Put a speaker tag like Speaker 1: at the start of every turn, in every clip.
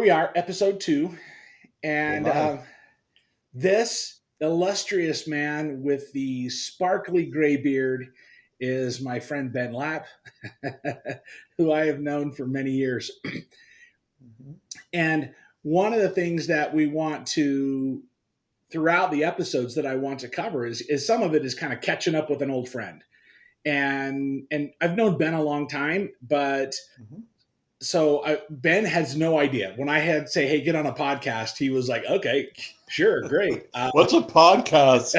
Speaker 1: we are, episode 2.
Speaker 2: We're
Speaker 1: And
Speaker 2: live.
Speaker 1: this illustrious man with the sparkly gray beard is my friend Ben Lapp, who I have known for many years.
Speaker 2: Mhm.
Speaker 1: And one of the things that we want to, throughout the episodes that I want to cover, is some of it is kind of catching up with an old friend. And I've known Ben a long time, but
Speaker 2: Mhm.
Speaker 1: Ben has no idea. When I had say, "Hey, get on a podcast," he was like, "Okay, sure, great."
Speaker 2: What's a podcast?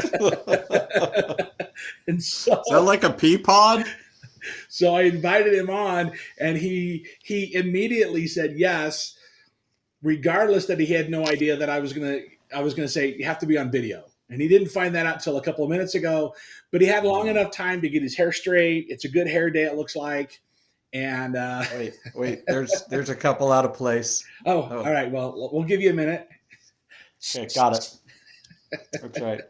Speaker 1: And so,
Speaker 2: Is that like a pea pod?
Speaker 1: so I invited him on, and he immediately said yes, regardless that he had no idea that I was gonna say you have to be on video, and he didn't find that out until a couple of minutes ago. But he had long enough time to get his hair straight. It's a good hair day, it looks like, and
Speaker 2: Wait. There's a couple out of place.
Speaker 1: oh, all
Speaker 2: Oh,
Speaker 1: right. Well, we'll give you a minute.
Speaker 2: okay, got it. That's right.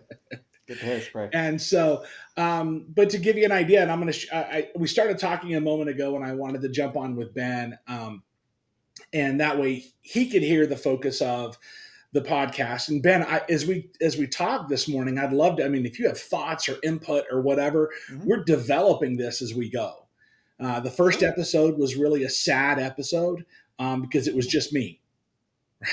Speaker 2: Get the hairspray.
Speaker 1: And so, but to give you an idea, and I'm going to, we started talking a moment ago, and I wanted to jump on with Ben, and that way he could hear the focus of the podcast. And Ben, as we talk this morning, I'd love to. I mean, if you have thoughts or input or whatever,
Speaker 2: Mhm.
Speaker 1: we're developing this as we go. The first
Speaker 2: Sure.
Speaker 1: episode was really a sad episode because it was just me.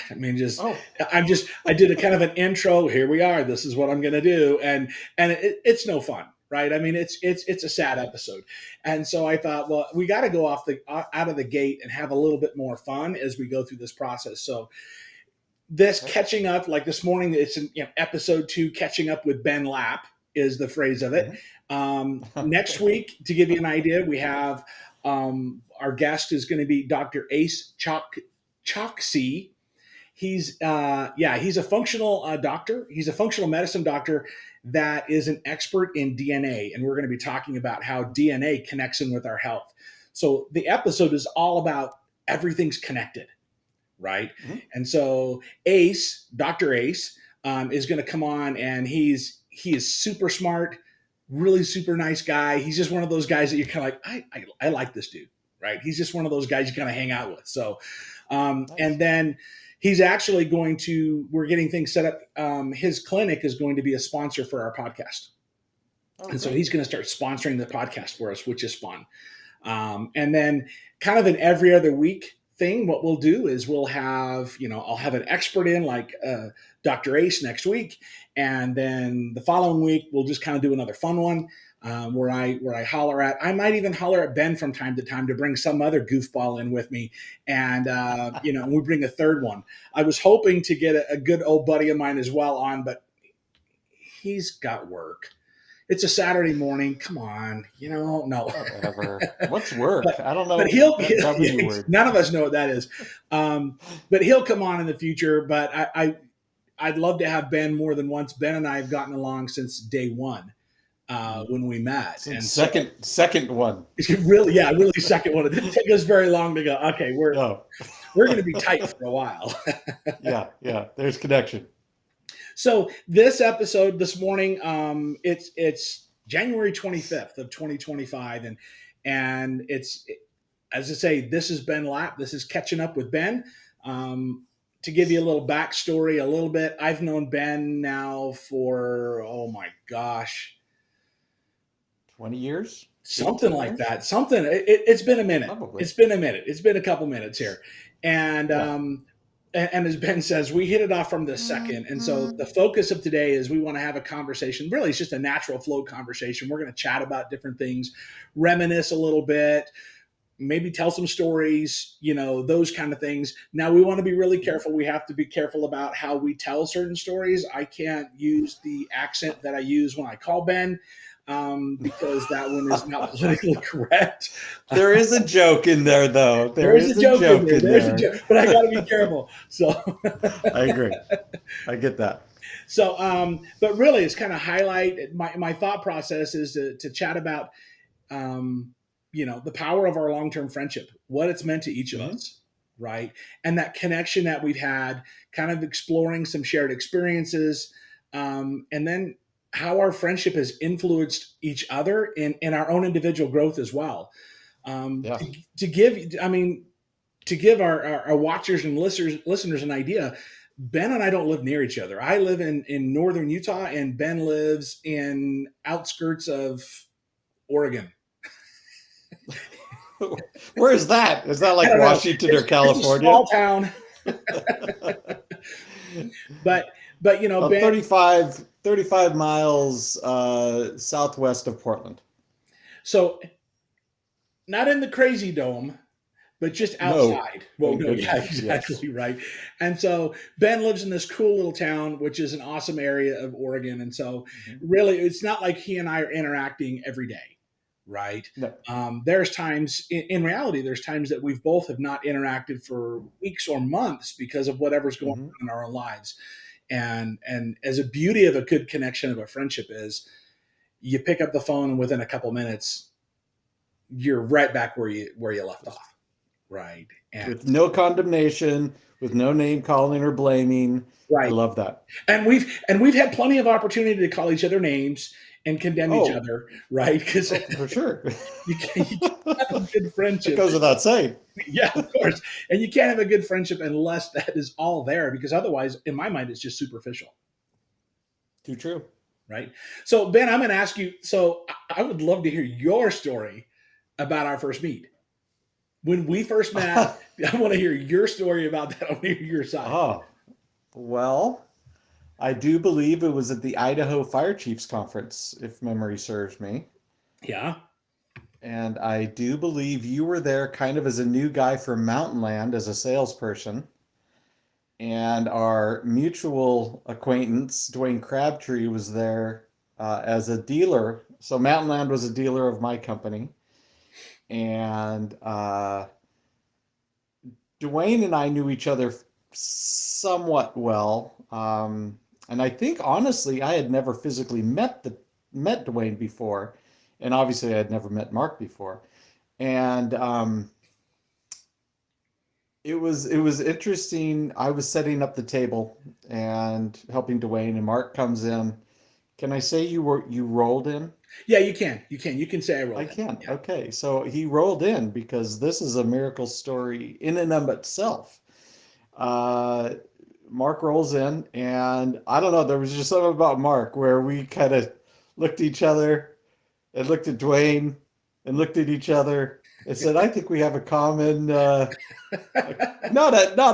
Speaker 1: I mean,
Speaker 2: Oh,
Speaker 1: I did a kind of an intro. Here we are. This is what I'm going to do, and it's no fun, right? I mean, it's a sad
Speaker 2: okay.
Speaker 1: episode, and so I thought, well, we got to go out of the gate and have a little bit more fun as we go through this process. So this
Speaker 2: Okay.
Speaker 1: catching up, like this morning, it's in episode 2, catching up with Ben Lapp is the phrase of it. Next
Speaker 2: Okay.
Speaker 1: week, to give you an idea, we have our guest is going to be Dr. Ace Chalksey. He's he's a functional doctor. He's a functional medicine doctor that is an expert in DNA, and we're going to be talking about how DNA connects in with our health. So the episode is all about everything's connected, right?
Speaker 2: Mhm.
Speaker 1: And so Dr. Ace, is going to come on, and he is super smart, really super nice guy. He's just one of those guys that you're kind of like, I like this dude, right? He's just one of those guys you kind of hang out with. So,
Speaker 2: Nice.
Speaker 1: and then he's actually we're getting things set up. His clinic is going to be a sponsor for our podcast.
Speaker 2: Oh,
Speaker 1: And so
Speaker 2: great.
Speaker 1: he's going to start sponsoring the podcast for us, which is fun. And then kind of an every other week thing, what we'll do is we'll have, I'll have an expert in like Dr. Ace next week. And then the following week, we'll just kind of do another fun one where I holler at, I might even holler at Ben from time to time to bring some other goofball in with me. And, we bring a third one. I was hoping to get a good old buddy of mine as well on, but he's got work. It's a Saturday morning. Come on, no.
Speaker 2: Whatever. What's work? I don't
Speaker 1: But
Speaker 2: know
Speaker 1: he'll,
Speaker 2: that
Speaker 1: yeah,
Speaker 2: W word.
Speaker 1: none of us know what that is. But he'll come on in the future. But I'd love to have Ben more than once. Ben and I have gotten along since day one when we met, and
Speaker 2: Since
Speaker 1: so
Speaker 2: second one.
Speaker 1: really second one. It didn't take us very long to go. Okay, we're
Speaker 2: No.
Speaker 1: we're going to be tight for a while.
Speaker 2: Yeah. There's connection.
Speaker 1: So this episode this morning, it's January 25th of 2025, and it's, as I say, this is Ben Lapp. This is catching up with Ben. To give you a little backstory, a little bit, I've known Ben now for, oh my gosh,
Speaker 2: 20 years?
Speaker 1: something
Speaker 2: 18
Speaker 1: like
Speaker 2: years?
Speaker 1: that. It's been a minute.
Speaker 2: Probably.
Speaker 1: It's been a minute. It's been a couple minutes here, and
Speaker 2: Yeah.
Speaker 1: and as Ben says, we hit it off from the second. And so the focus of today is we want to have a conversation. Really, it's just a natural flow conversation. We're going to chat about different things, reminisce a little bit, maybe tell some stories, those kind of things. Now, we want to be really careful. We have to be careful about how we tell certain stories. I can't use the accent that I use when I call Ben because that one is not politically correct.
Speaker 2: There is a joke in there, though.
Speaker 1: There's a joke in there. There's a joke, but I got to be careful. So
Speaker 2: I agree. I get that.
Speaker 1: So, but really, it's kind of highlight my thought process is to chat about, the power of our long-term friendship, what it's meant to each of
Speaker 2: Mhm.
Speaker 1: us, right, and that connection that we've had, kind of exploring some shared experiences, and then how our friendship has influenced each other in our own individual growth as well.
Speaker 2: Yeah.
Speaker 1: To give, I mean, to give our watchers and listeners an idea, Ben and I don't live near each other. I live in northern Utah, and Ben lives in outskirts of Oregon.
Speaker 2: Where is that? Is that
Speaker 1: I
Speaker 2: like
Speaker 1: don't know.
Speaker 2: Washington or
Speaker 1: It's a
Speaker 2: California?
Speaker 1: small town, but
Speaker 2: About
Speaker 1: Ben.
Speaker 2: 35 miles southwest of Portland.
Speaker 1: So not in the crazy dome, but just
Speaker 2: No,
Speaker 1: outside. Well,
Speaker 2: thank
Speaker 1: no, yeah,
Speaker 2: goodness. Yes.
Speaker 1: exactly right. And so Ben lives in this cool little town, which is an awesome area of Oregon. And so
Speaker 2: Mhm.
Speaker 1: really, it's not like he and I are interacting every day, right?
Speaker 2: No.
Speaker 1: There's times, in reality, there's times that we've both have not interacted for weeks or months because of whatever's going
Speaker 2: Hmm.
Speaker 1: on in our own lives. And as a beauty of a good connection of a friendship is, you pick up the phone and within a couple minutes, you're right back where you left off, right? And
Speaker 2: With no condemnation, with no name calling or blaming. I
Speaker 1: right.
Speaker 2: love that.
Speaker 1: And we've had plenty of opportunity to call each other names and condemn each
Speaker 2: Oh,
Speaker 1: other, right? Because
Speaker 2: oh, for sure.
Speaker 1: you can't have a good
Speaker 2: That
Speaker 1: friendship.
Speaker 2: goes without saying.
Speaker 1: Yeah, of course. And you can't have a good friendship unless that is all there, because otherwise, in my mind, it's just superficial,
Speaker 2: Too true.
Speaker 1: right? So, Ben, I'm going to ask you. So, I would love to hear your story about our first meet. When we first met, I want to hear your story about that. I want to hear your side.
Speaker 2: Oh, well, I do believe it was at the Idaho Fire Chiefs Conference, if memory serves me.
Speaker 1: Yeah.
Speaker 2: And I do believe you were there kind of as a new guy from Mountain Land as a salesperson. And our mutual acquaintance, Dwayne Crabtree, was there as a dealer. So Mountain Land was a dealer of my company. And Dwayne and I knew each other somewhat well. And I think honestly, I had never physically met Dwayne before. And obviously I had never met Mark before. And it was interesting. I was setting up the table and helping Dwayne, and Mark comes in. Can I say you rolled in?
Speaker 1: Yeah, you can. You can say I
Speaker 2: I
Speaker 1: rolled in.
Speaker 2: can.
Speaker 1: Yeah.
Speaker 2: Okay, so he rolled in because this is a miracle story in and of itself. Uh, Mark rolls in, and I don't know. There was just something about Mark where we kind of looked at each other and looked at Dwayne and looked at each other and said, "I think we have a common." Not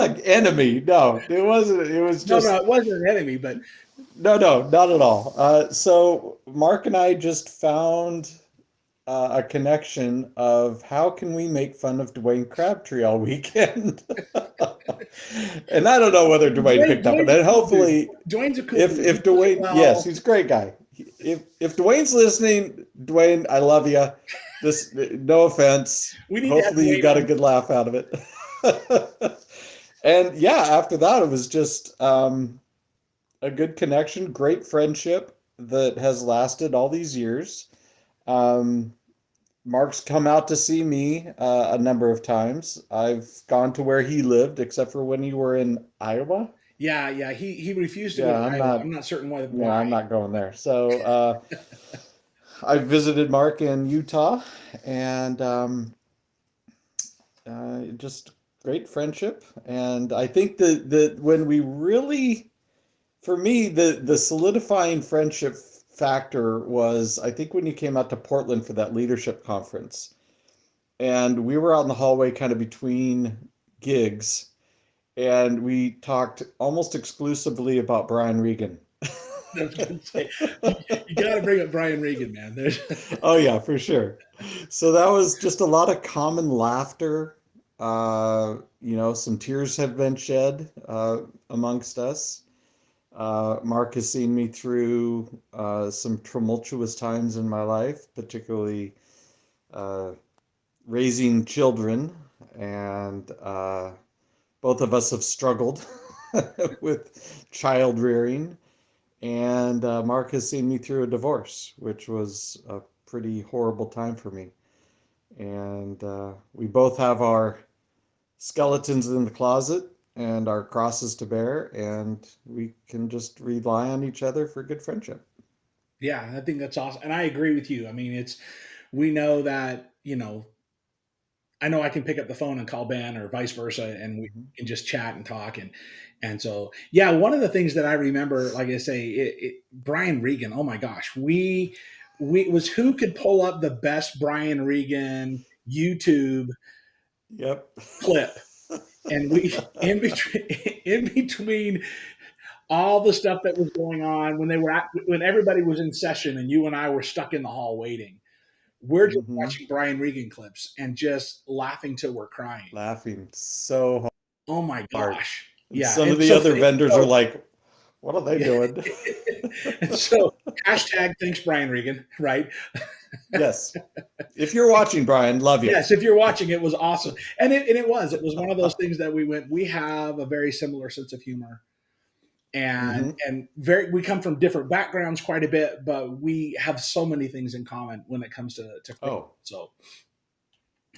Speaker 2: an enemy. No, it wasn't. It was
Speaker 1: No, no,
Speaker 2: just
Speaker 1: it wasn't an enemy, but
Speaker 2: no, not at all. So Mark and I just found a connection of how can we make fun of Dwayne Crabtree all weekend, and I don't know whether Dwayne picked up on
Speaker 1: Dwayne's a
Speaker 2: it.
Speaker 1: cool dude.
Speaker 2: Hopefully,
Speaker 1: Dwayne's a cool
Speaker 2: if
Speaker 1: dude. He
Speaker 2: if
Speaker 1: plays
Speaker 2: Dwayne, yes,
Speaker 1: well.
Speaker 2: he's a great guy. If Dwayne's listening, Dwayne, I love you. This no offense.
Speaker 1: We need to have
Speaker 2: Hopefully, you
Speaker 1: Dwayne
Speaker 2: got a
Speaker 1: on.
Speaker 2: good laugh out of it. And yeah, after that, it was just a good connection, great friendship that has lasted all these years. Um, Mark's come out to see me a number of times. I've gone to where he lived, except for when you were in Iowa.
Speaker 1: Yeah, yeah. He refused to go
Speaker 2: Yeah,
Speaker 1: to
Speaker 2: I'm
Speaker 1: Iowa.
Speaker 2: not.
Speaker 1: I'm not certain
Speaker 2: Yeah,
Speaker 1: why.
Speaker 2: I'm not going there. So I visited Mark in Utah, and just great friendship. And I think that when we really, for me, the solidifying friendship factor was, I think, when you came out to Portland for that leadership conference, and we were out in the hallway kind of between gigs, and we talked almost exclusively about Brian Regan.
Speaker 1: I was going to say, you got to bring up Brian Regan, man. There's
Speaker 2: Oh yeah, for sure. So that was just a lot of common laughter. Some tears have been shed amongst us. Mark has seen me through some tumultuous times in my life, particularly uh, raising children, and both of us have struggled with child rearing. And Mark has seen me through a divorce, which was a pretty horrible time for me. And we both have our skeletons in the closet and our crosses to bear, and we can just rely on each other for good friendship.
Speaker 1: yeah, I think that's awesome, and I agree with you. I mean, we know that I know I can pick up the phone and call Ben or vice versa, and we
Speaker 2: Mhm.
Speaker 1: can just chat and talk. And so, yeah, one of the things that I remember, like I say, Brian Regan. Oh my gosh, we it was who could pull up the best Brian Regan YouTube
Speaker 2: Yep.
Speaker 1: clip, and we in between all the stuff that was going on when everybody was in session and you and I were stuck in the hall waiting. We're just
Speaker 2: Hmm.
Speaker 1: watching Brian Regan clips and just laughing till we're crying.
Speaker 2: Laughing so
Speaker 1: Oh my
Speaker 2: hard.
Speaker 1: gosh.
Speaker 2: And
Speaker 1: Yeah.
Speaker 2: some of
Speaker 1: And
Speaker 2: the
Speaker 1: so,
Speaker 2: other vendors are like, what are they
Speaker 1: yeah.
Speaker 2: doing?
Speaker 1: And so hashtag thanks, Brian Regan, right?
Speaker 2: Yes. If you're watching, Brian, love you.
Speaker 1: Yes, if you're watching, it was awesome. And it was one of those things that we have a very similar sense of humor. And
Speaker 2: Hmm.
Speaker 1: we come from different backgrounds quite a bit, but we have so many things in common when it comes to crazy.
Speaker 2: Oh,
Speaker 1: So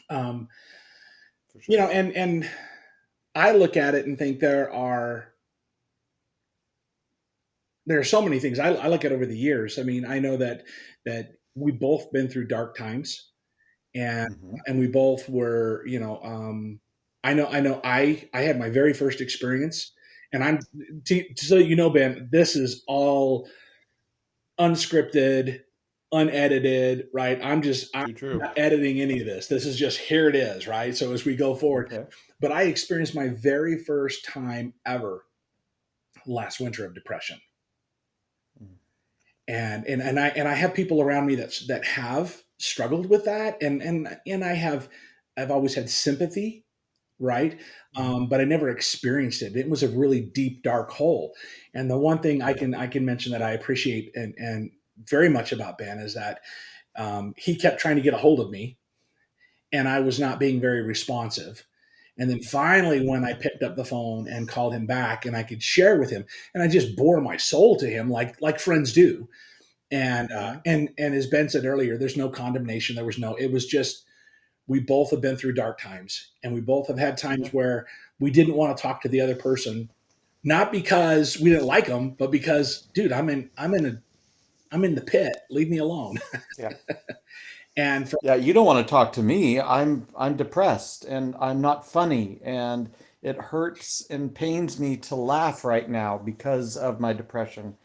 Speaker 1: um,
Speaker 2: for sure.
Speaker 1: and I look at it and think there are so many things I look at over the years. I mean, I know that we both been through dark times, and
Speaker 2: Hmm.
Speaker 1: and we both were, I had my very first experience, and so you know, Ben, this is all unscripted, unedited, right? I'm
Speaker 2: Too true.
Speaker 1: not editing any of this. This is just here it is, right? So as we go forward,
Speaker 2: Okay.
Speaker 1: but I experienced my very first time ever last winter of depression. And I have people around me that have struggled with that, and I've always had sympathy, right?
Speaker 2: Mm-hmm.
Speaker 1: But I never experienced it. It was a really deep, dark hole. And the one thing I
Speaker 2: Yeah.
Speaker 1: can mention that I appreciate and very much about Ben is that he kept trying to get a hold of me, and I was not being very responsive. And then finally, when I picked up the phone and called him back, and I could share with him, and I just bore my soul to him like friends do,
Speaker 2: Hmm.
Speaker 1: and as Ben said earlier, there's no condemnation. There was no. It was just we both have been through dark times, and we both have had times
Speaker 2: Yeah.
Speaker 1: where we didn't want to talk to the other person, not because we didn't like them, but because, dude, I'm in the pit. Leave me alone.
Speaker 2: Yeah.
Speaker 1: And for,
Speaker 2: Yeah, you don't want to talk to me. I'm depressed and I'm not funny and it hurts and pains me to laugh right now because of my depression.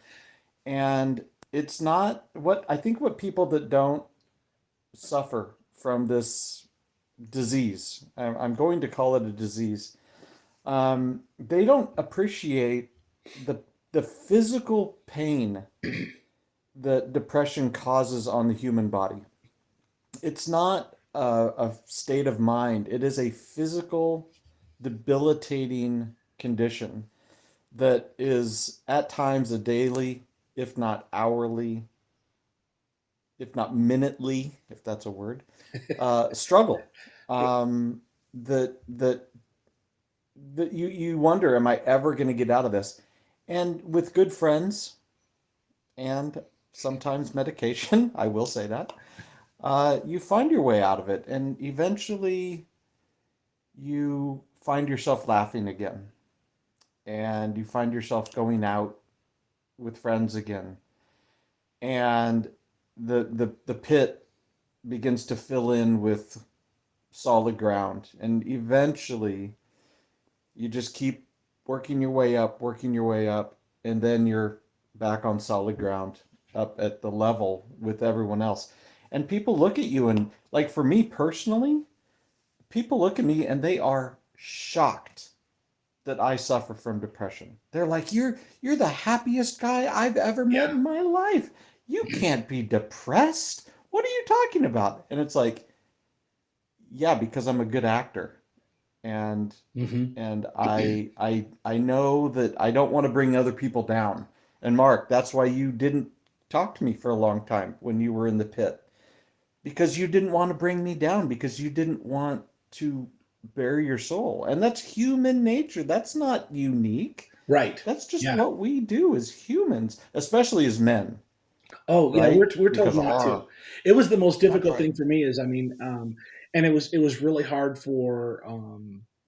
Speaker 2: And it's not what I think what people that don't suffer from this disease, I'm going to call it a disease, they don't appreciate the the physical pain that depression causes on the human body. It's not a state of mind. It is a physical, debilitating condition that is at times a daily, if not hourly, if not minutely, if that's a word, struggle. Um, that you wonder, am I ever going to get out of this? And with good friends and sometimes medication, I will say that, you find your way out of it, and eventually you find yourself laughing again, and you find yourself going out with friends again, and the pit begins to fill in with solid ground, and eventually you just keep working your way up, and then you're back on solid ground, up at the level with everyone else. And people look at you, and like for me personally, people look at me and they are shocked that I suffer from depression. They're like, you're the happiest guy I've ever met
Speaker 1: yeah,
Speaker 2: in my life. You can't be depressed. What are you talking about?" And it's like, "Yeah, because I'm a good actor." And
Speaker 1: hmm
Speaker 2: I know that I don't want to bring other people down. And Mark, that's why you didn't talk to me for a long time when you were in the pit, because you didn't want to bring me down, because you didn't want to bare your soul. And that's human nature. That's not unique.
Speaker 1: right,
Speaker 2: That's just
Speaker 1: yeah.
Speaker 2: what we do as humans, especially as men,
Speaker 1: Oh yeah,
Speaker 2: right?
Speaker 1: we're told
Speaker 2: Because
Speaker 1: not to. It was the most
Speaker 2: that's
Speaker 1: difficult
Speaker 2: right.
Speaker 1: thing for me. Is I mean, and it was really hard for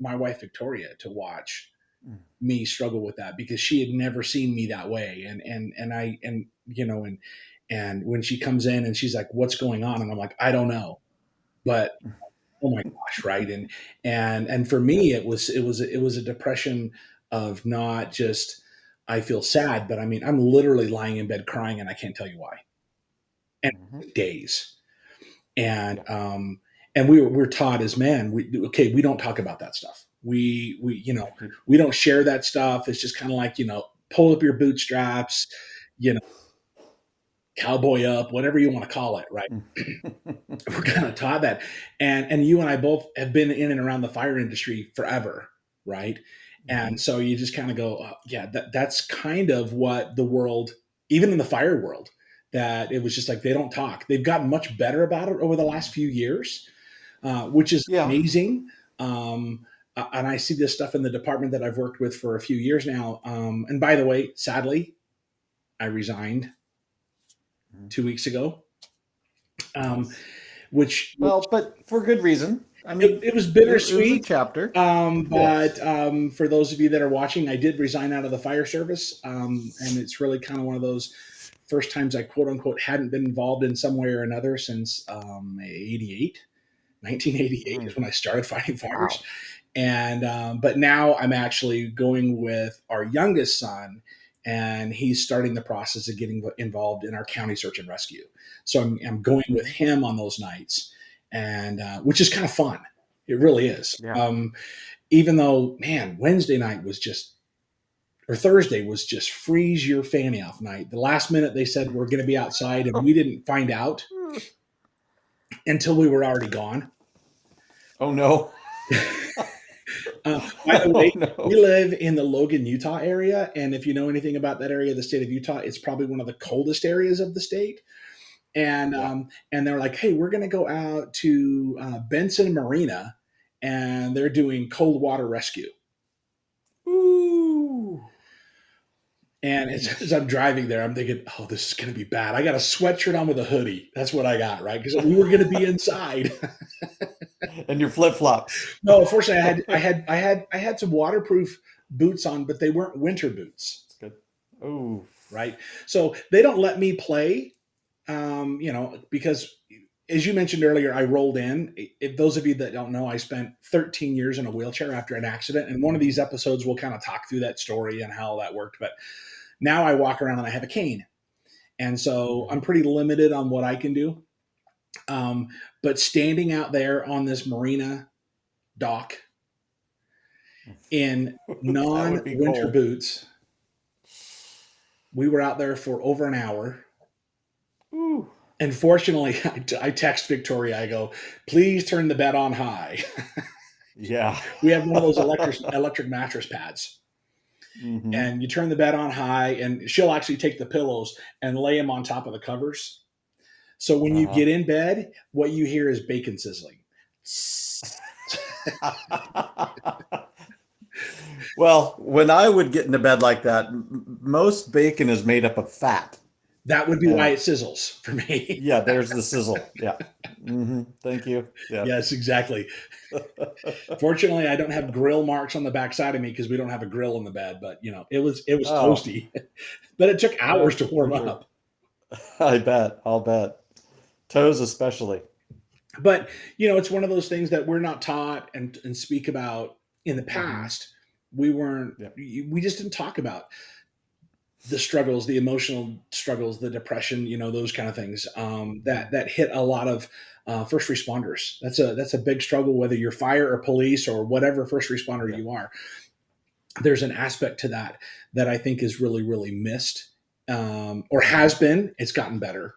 Speaker 1: my wife Victoria to watch me struggle with that because she had never seen me that way, and when she comes in and she's like, "What's going on?" and I'm like, "I don't know," but Oh my gosh, right? And for me, it was a depression of not just I feel sad, but I mean I'm literally lying in bed crying, and I can't tell you why. And
Speaker 2: Hmm.
Speaker 1: days, and
Speaker 2: Yeah.
Speaker 1: we're taught as men, we don't talk about that stuff. We don't share that stuff. It's just kind of like pull up your bootstraps, you know, cowboy up, whatever you want to call it, right? We're kind of taught that, and you and I both have been in and around the fire industry forever, right?
Speaker 2: Hmm.
Speaker 1: And so you just kind of go, yeah, that's kind of what the world, even in the fire world, that it was just like they don't talk. They've gotten much better about it over the last few years, which is
Speaker 2: Yeah.
Speaker 1: amazing. And I see this stuff in the department that I've worked with for a few years now. And by the way, sadly, I resigned
Speaker 2: Mhm.
Speaker 1: 2 weeks ago, um,
Speaker 2: Yes.
Speaker 1: which
Speaker 2: Well, but for good reason. I
Speaker 1: it,
Speaker 2: mean,
Speaker 1: it was
Speaker 2: it was a
Speaker 1: bittersweet.
Speaker 2: chapter.
Speaker 1: But
Speaker 2: Yes.
Speaker 1: for those of you that are watching, I did resign out of the fire service, and it's really kind of one of those first times I quote unquote hadn't been involved in some way or another since 88. 1988
Speaker 2: Mm.
Speaker 1: is when I started fighting fires,
Speaker 2: Wow.
Speaker 1: and but now I'm actually going with our youngest son, and he's starting the process of getting involved in our county search and rescue. So I'm going with
Speaker 2: Hmm.
Speaker 1: him on those nights, and which is kind of fun. It really is.
Speaker 2: Yeah.
Speaker 1: Even though, man, Wednesday night was just, or Thursday was just freeze your fanny off night. The last minute they said we're going to be outside, and we didn't find out until we were already gone.
Speaker 2: Oh no.
Speaker 1: By the way,
Speaker 2: Oh
Speaker 1: we
Speaker 2: no.
Speaker 1: live in the Logan, Utah area, and if you know anything about that area of the state of Utah, it's probably one of the coldest areas of the state. And
Speaker 2: Yeah.
Speaker 1: they're like, "Hey, we're going to go out to Benson Marina, and they're doing cold water rescue."
Speaker 2: Ooh.
Speaker 1: And as
Speaker 2: Yeesh.
Speaker 1: I'm driving there, I'm thinking, "Oh, this is going to be bad." I got a sweatshirt on with a hoodie. That's what I got, right? Because we were going to be inside.
Speaker 2: And your flip flops.
Speaker 1: No, unfortunately, I had some waterproof boots on, but they weren't winter boots,
Speaker 2: That's good. Oh.
Speaker 1: right? So they don't let me play, because as you mentioned earlier, I rolled in. If those of you that don't know, I spent 13 years in a wheelchair after an accident, and one of these
Speaker 2: Hmm.
Speaker 1: episodes will kind of talk through that story and how that worked. But now I walk around and I have a cane, and so I'm
Speaker 2: Hmm.
Speaker 1: pretty limited on what I can do. Um, but standing out there on this marina dock in
Speaker 2: That would be
Speaker 1: non-winter
Speaker 2: cold.
Speaker 1: boots, we were out there for over an hour.
Speaker 2: Ooh.
Speaker 1: And fortunately, I text Victoria. I go, "Please turn the bed on high."
Speaker 2: Yeah.
Speaker 1: We have one of those electric mattress pads,
Speaker 2: Hmm.
Speaker 1: and you turn the bed on high, and she'll actually take the pillows and lay them on top of the covers. So when you
Speaker 2: Uh-huh.
Speaker 1: get in bed, what you hear is bacon sizzling.
Speaker 2: Well, when I would get into bed like that, most bacon is made up of fat.
Speaker 1: That would be why
Speaker 2: And
Speaker 1: it sizzles for me.
Speaker 2: yeah, there's the sizzle. Yeah. Thank you. Yeah.
Speaker 1: Yes, exactly. Fortunately, I don't have grill marks on the backside of me because we don't have a grill in the bed. But it was
Speaker 2: Oh,
Speaker 1: toasty. But it took hours to
Speaker 2: for
Speaker 1: warm
Speaker 2: sure.
Speaker 1: up.
Speaker 2: I bet. I'll bet. Toes especially.
Speaker 1: But it's one of those things that we're not taught and speak about in the
Speaker 2: Hmm.
Speaker 1: past.
Speaker 2: Yeah.
Speaker 1: We just didn't talk about the struggles, the emotional struggles, the depression, those kind of things,
Speaker 2: Hmm.
Speaker 1: that hit a lot of first responders. That's a big struggle, whether you're fire or police or whatever first responder
Speaker 2: Yeah.
Speaker 1: you are. There's an aspect to that I think is really, really missed, or
Speaker 2: Hmm.
Speaker 1: has been. It's gotten better.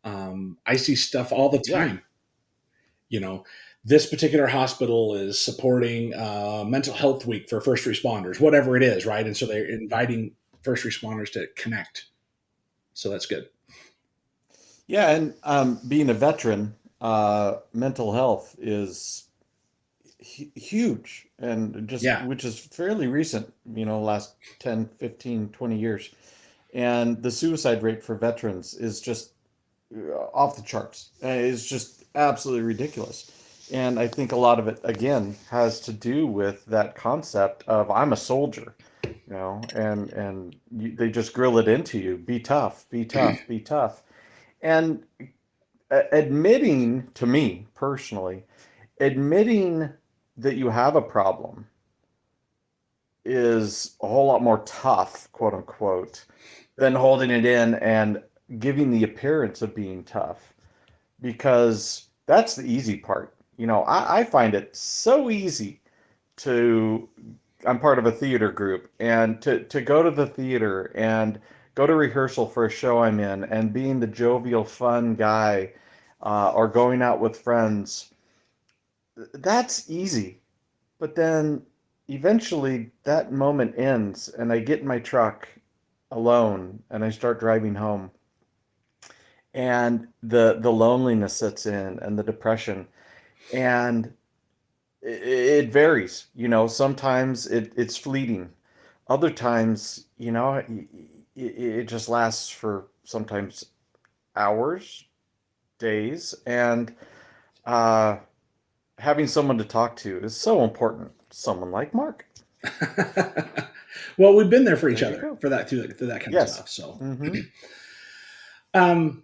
Speaker 1: I see stuff all the
Speaker 2: Yeah.
Speaker 1: time. you know this particular hospital is supporting mental health week for first responders, whatever it is, right? And so they're inviting first responders to connect, so that's good.
Speaker 2: Yeah. And being a veteran, mental health is huge and just
Speaker 1: Yeah.
Speaker 2: which is fairly recent, last 10, 15, 20 years. And the suicide rate for veterans is just off the charts. It's just absolutely ridiculous. And I think a lot of it, again, has to do with that concept of I'm a soldier, they just grill it into you. Be tough, be tough, be tough. And admitting to me personally, admitting that you have a problem is a whole lot more tough, quote unquote, than holding it in and giving the appearance of being tough, because that's the easy part. I find it so easy to, I'm part of a theater group, and to go to the theater and go to rehearsal for a show I'm in and being the jovial, fun guy, or going out with friends, that's easy. But then eventually that moment ends, and I get in my truck alone and I start driving home, and the loneliness sets in and the depression, and it varies. Sometimes it's fleeting. Other times, it just lasts for sometimes hours, days, and uh, having someone to talk to is so important. Someone like Mark.
Speaker 1: Well, we've been there for each
Speaker 2: There you
Speaker 1: other
Speaker 2: go.
Speaker 1: for that too, for that kind of
Speaker 2: Yes.
Speaker 1: stuff. So,
Speaker 2: Mm-hmm.
Speaker 1: um,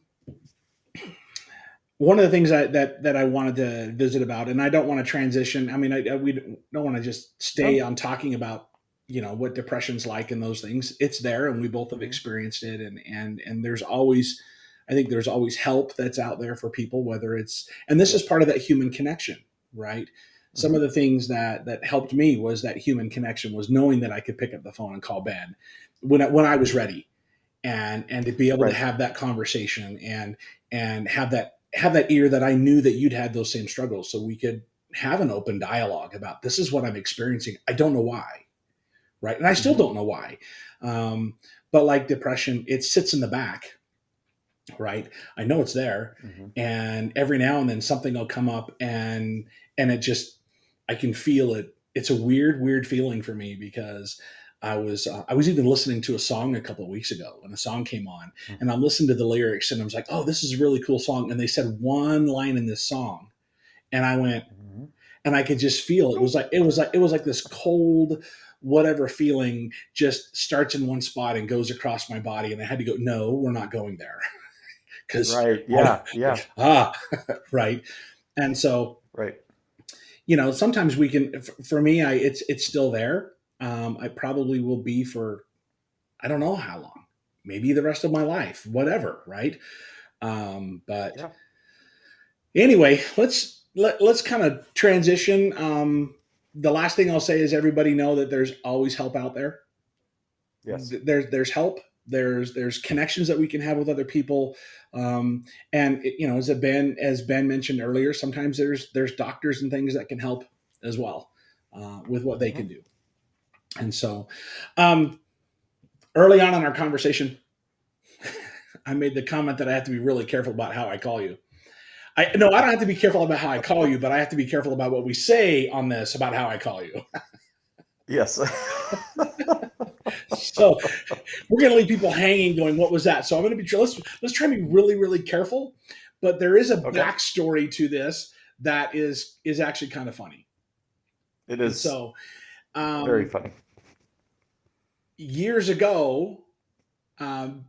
Speaker 1: one of the things that I wanted to visit about, and I don't want to transition. I mean, we don't want to just stay
Speaker 2: No.
Speaker 1: on talking about what depression's like and those things. It's there, and we both have
Speaker 2: Mm-hmm.
Speaker 1: experienced it, and there's always, I think there's always help that's out there for people. Whether it's, and this is
Speaker 2: Yes.
Speaker 1: part of that human connection, right? Some
Speaker 2: Mm-hmm.
Speaker 1: of the things that helped me was that human connection, was knowing that I could pick up the phone and call Ben when I was ready, and to be able to
Speaker 2: Right.
Speaker 1: have that conversation, and have that ear that I knew that you'd had those same struggles, so we could have an open dialogue about, this is what I'm experiencing. I don't know why, right? And I still
Speaker 2: Mm-hmm.
Speaker 1: don't know why. Um, but like depression, it sits in the back, right? I know it's there,
Speaker 2: Mm-hmm.
Speaker 1: and every now and then something will come up, and it just, I can feel it. It's a weird feeling for me, because I was even listening to a song a couple of weeks ago, and a song came on, and I'm listening to the lyrics, and I was like, oh, this is a really cool song, and they said one line in this song, and I went,
Speaker 2: Mm-hmm.
Speaker 1: and I could just feel, it was like this cold whatever feeling just starts in one spot and goes across my body, and I had to go, no, we're not going there, because
Speaker 2: Right. Yeah. Yeah.
Speaker 1: ah, right. And so,
Speaker 2: Right.
Speaker 1: sometimes we can, for me, it's still there. I probably will be for, I don't know how long, maybe the rest of my life, whatever, right? But
Speaker 2: Yeah.
Speaker 1: anyway, let's kind of transition. The last thing I'll say is, everybody know that there's always help out there.
Speaker 2: Yes.
Speaker 1: There's help. There's connections that we can have with other people, and as Ben mentioned earlier, sometimes there's doctors and things that can help as well, with what they
Speaker 2: Mm-hmm.
Speaker 1: can do. And so, um, early on in our conversation, I made the comment that I have to be really careful about how I call you. I No, I don't have to be careful about how I call you, but I have to be careful about what we say on this about how I call you.
Speaker 2: Yes.
Speaker 1: So we're going to leave people hanging, going, "What was that?" So I'm going to be, let's try to be really careful. But there is a
Speaker 2: Okay.
Speaker 1: backstory to this that is actually kind of funny.
Speaker 2: It
Speaker 1: And
Speaker 2: is
Speaker 1: so,
Speaker 2: very
Speaker 1: um,
Speaker 2: funny.
Speaker 1: years ago,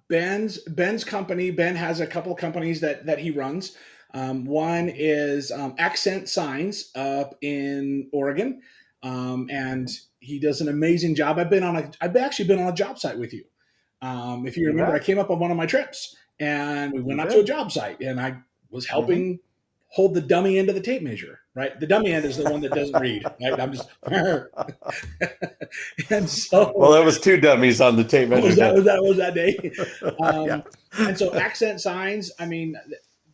Speaker 1: Ben's company. Ben has a couple companies that he runs. One is Accent Signs up in Oregon, and
Speaker 2: Mm-hmm.
Speaker 1: he does an amazing job. I've actually been on a job site with you. If you
Speaker 2: You
Speaker 1: remember, I
Speaker 2: have.
Speaker 1: came up on one of my trips, and we
Speaker 2: You
Speaker 1: went out to a
Speaker 2: did.
Speaker 1: job site, and I was
Speaker 2: Mm-hmm.
Speaker 1: helping hold the dummy end of the tape measure. Right, the dummy end is the one that doesn't read. Right, I'm just, and
Speaker 2: Well,
Speaker 1: so
Speaker 2: there was two dummies on the tape measure
Speaker 1: was that
Speaker 2: day.
Speaker 1: was that was that day.
Speaker 2: Yeah.
Speaker 1: Um, and so Accent Signs, I mean,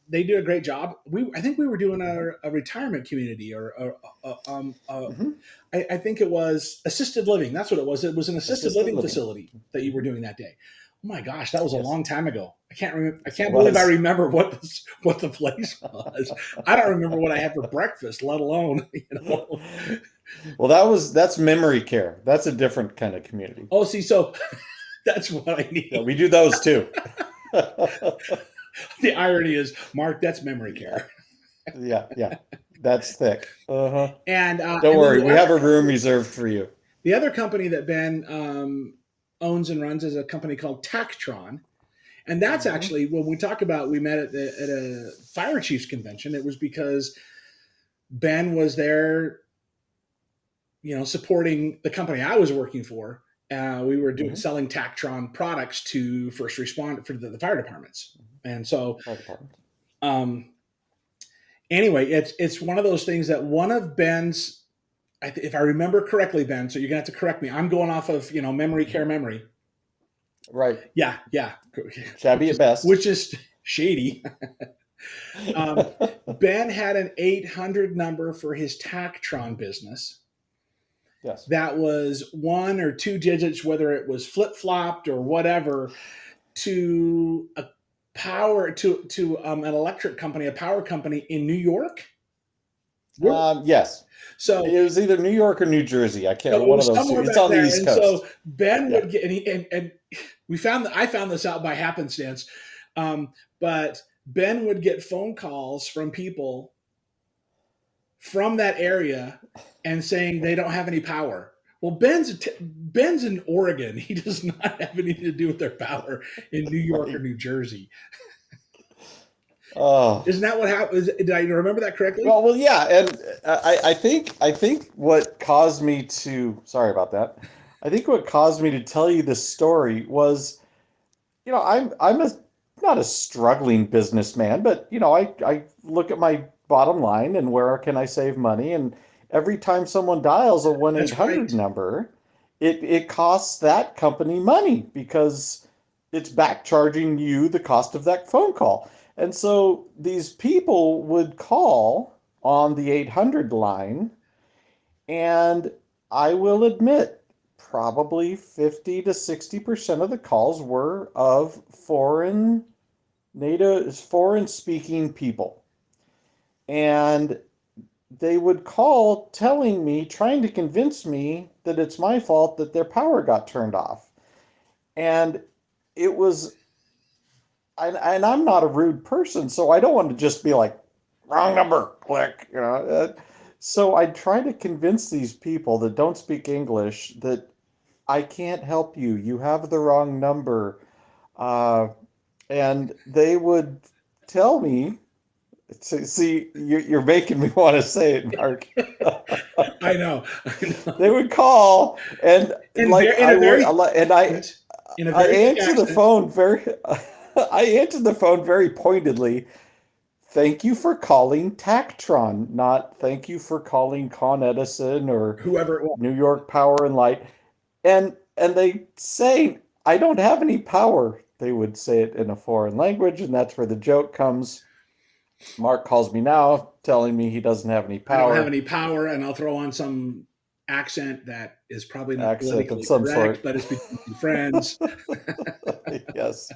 Speaker 1: they do a great job. I think we were doing
Speaker 2: Mm-hmm.
Speaker 1: a retirement community,
Speaker 2: Mm-hmm.
Speaker 1: I think it was assisted living. That's what it was. It was an assisted
Speaker 2: Assisted
Speaker 1: living
Speaker 2: living.
Speaker 1: facility that you were
Speaker 2: Mm-hmm.
Speaker 1: doing that day. Oh my gosh, that was a
Speaker 2: Yes.
Speaker 1: long time ago. I can't remember. I
Speaker 2: Yes, it
Speaker 1: can't believe I
Speaker 2: was.
Speaker 1: remember what the place was. I don't remember what I had for breakfast, let alone.
Speaker 2: Well, that's memory care. That's a different kind of community.
Speaker 1: Oh, see, so that's what I
Speaker 2: Yeah,
Speaker 1: need.
Speaker 2: we do those too.
Speaker 1: The irony is, Mark, that's memory
Speaker 2: Yeah.
Speaker 1: care.
Speaker 2: Yeah, yeah. That's thick. Uh-huh.
Speaker 1: And
Speaker 2: Don't
Speaker 1: and then
Speaker 2: worry, we have a room reserved for you.
Speaker 1: the other company that Ben owns and runs is a company called Tactron, and that's
Speaker 2: Mm-hmm.
Speaker 1: actually when we talk about, we met at a fire chiefs convention. It was because Ben was there, supporting the company I was working for. We were
Speaker 2: Hmm.
Speaker 1: selling Tactron products to first responder for the fire departments, and so
Speaker 2: Fire department.
Speaker 1: um, anyway, it's one of those things that one of Ben's, if I remember correctly, Ben, so you're gonna have to correct me. I'm going off of memory care memory.
Speaker 2: Right.
Speaker 1: Yeah, yeah,
Speaker 2: Shabby at best.
Speaker 1: which is shady. um, Ben had an 800 number for his Tactron business.
Speaker 2: Yes.
Speaker 1: That was one or two digits, whether it was flip flopped or whatever, to a power to an electric company, a power company in New York.
Speaker 2: Yes.
Speaker 1: So
Speaker 2: It was either New York or New Jersey. I can't.
Speaker 1: it
Speaker 2: One of
Speaker 1: was
Speaker 2: those two.
Speaker 1: somewhere
Speaker 2: It's
Speaker 1: back
Speaker 2: on the
Speaker 1: there,
Speaker 2: East
Speaker 1: and
Speaker 2: Coast.
Speaker 1: so Ben
Speaker 2: Yeah.
Speaker 1: would get and I found this out by happenstance, but Ben would get phone calls from people from that area and saying they don't have any power. Well, Ben's in Oregon. He does not have anything to do with their power in New York or
Speaker 2: Right.
Speaker 1: New Jersey.
Speaker 2: Oh.
Speaker 1: Isn't that what happened? Did I remember that correctly?
Speaker 2: Well, yeah, and I think what caused me to, sorry about that. I think what caused me to tell you this story was, I'm a not a struggling businessman, but I look at my bottom line and where can I save money, and every time someone dials a one eight
Speaker 1: That's
Speaker 2: hundred
Speaker 1: right.
Speaker 2: number, it costs that company money because it's back charging you the cost of that phone call. And so these people would call on the 800 line, and I will admit, probably 50 to 60% of the calls were of foreign speaking people. And they would call telling me, trying to convince me that it's my fault that their power got turned off. And it was, and I'm not a rude person, so I don't want to just be like, wrong number, click. So I try to convince these people that don't speak English that I can't help you. You have the wrong number. Uh, and they would tell me, see, you're making me want to say it, Mark.
Speaker 1: I know. I
Speaker 2: They
Speaker 1: know.
Speaker 2: would call, and like
Speaker 1: In
Speaker 2: I
Speaker 1: a
Speaker 2: would,
Speaker 1: very
Speaker 2: and
Speaker 1: in a
Speaker 2: I
Speaker 1: very thick
Speaker 2: answer the
Speaker 1: accent.
Speaker 2: phone very, I answered the phone very pointedly. Thank you for calling Tactron, not thank you for calling Con Edison or
Speaker 1: Whoever it was.
Speaker 2: New York Power and Light. And they say, I don't have any power. They would say it in a foreign language, and that's where the joke comes. Mark calls me now telling me he doesn't have any
Speaker 1: I don't have
Speaker 2: power.
Speaker 1: any power, and I'll throw on some accent that is probably not
Speaker 2: Accent of
Speaker 1: politically
Speaker 2: some
Speaker 1: correct,
Speaker 2: sort.
Speaker 1: but it's between friends.
Speaker 2: Yes.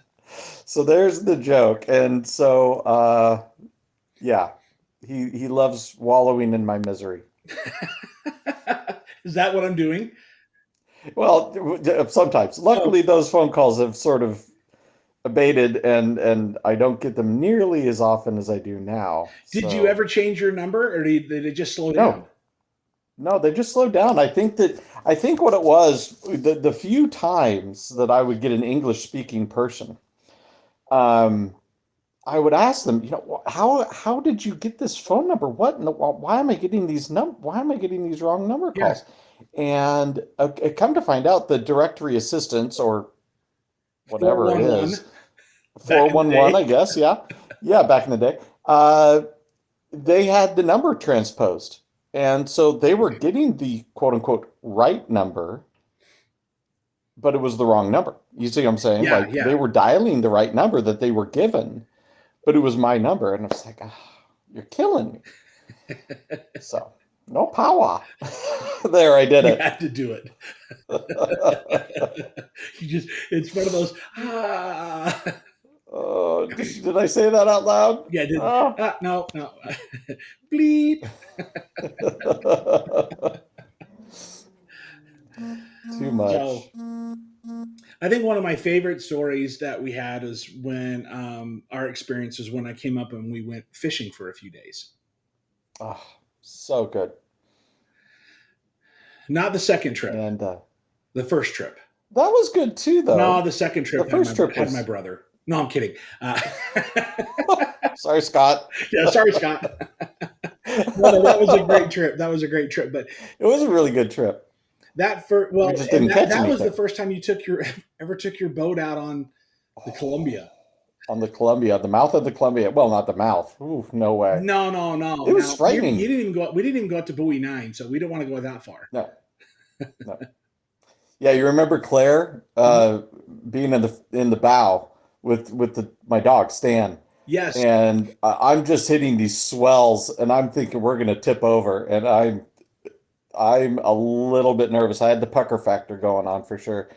Speaker 2: So there's the joke. And so yeah, he loves wallowing in my misery.
Speaker 1: Is that what I'm doing?
Speaker 2: Well, sometimes.
Speaker 1: Oh,
Speaker 2: Luckily, those phone calls have sort of abated, and I don't get them nearly as often as I do now.
Speaker 1: did you
Speaker 2: So
Speaker 1: ever change your number, or did it just slow down?
Speaker 2: no, no, they just slowed down. I think what it was, the few times that I would get an English speaking person, um, I would ask them, how did you get this phone number? Why am I getting these wrong number
Speaker 1: Yeah,
Speaker 2: calls? And come to find out, the directory assistants or whatever it
Speaker 1: 411
Speaker 2: is,
Speaker 1: back in the
Speaker 2: 411,
Speaker 1: day.
Speaker 2: I guess, yeah, yeah, back in the day, they had the number transposed, and so they were getting the quote unquote right number, but it was the wrong number. You see what I'm saying?
Speaker 1: Yeah,
Speaker 2: Like they
Speaker 1: yeah.
Speaker 2: were dialing the right number that they were given, but it was my number, and I was like, you're killing me. So no power. There, I did
Speaker 1: You
Speaker 2: it.
Speaker 1: had to do it. It's one of those,
Speaker 2: Oh, did I say that out loud?
Speaker 1: yeah, did,
Speaker 2: Oh.
Speaker 1: no, no. Bleep.
Speaker 2: Too
Speaker 1: So
Speaker 2: much.
Speaker 1: I think one of my favorite stories that we had is when our experience was when I came up and we went fishing for a few days.
Speaker 2: Oh, so good.
Speaker 1: Not the second trip,
Speaker 2: And
Speaker 1: the first trip.
Speaker 2: that was good too,
Speaker 1: No,
Speaker 2: though.
Speaker 1: the second
Speaker 2: The
Speaker 1: trip
Speaker 2: first trip
Speaker 1: had my
Speaker 2: was.
Speaker 1: brother. No, I'm kidding.
Speaker 2: Sorry, Scott.
Speaker 1: Yeah, sorry, Scott. No, that was a great trip. That was a great trip. But
Speaker 2: It was a really good trip.
Speaker 1: that for
Speaker 2: We
Speaker 1: well,
Speaker 2: just
Speaker 1: and
Speaker 2: didn't catch
Speaker 1: that was the
Speaker 2: anything.
Speaker 1: first time you took your ever took your boat out on the
Speaker 2: Oh,
Speaker 1: Columbia.
Speaker 2: on the Columbia, the mouth of the Columbia. Well, not the mouth. Ooh, no way.
Speaker 1: No, no, no.
Speaker 2: It was
Speaker 1: Now you
Speaker 2: frightening.
Speaker 1: didn't even go. We didn't even go up to Bowie 9, so we don't want to go that far.
Speaker 2: No, no. Yeah, you remember Claire
Speaker 1: Mhm.
Speaker 2: being in the bow with my dog Stan,
Speaker 1: Yes.
Speaker 2: and I'm just hitting these swells, and I'm thinking we're gonna tip over, and I'm a little bit nervous. I had the pucker factor going on for sure.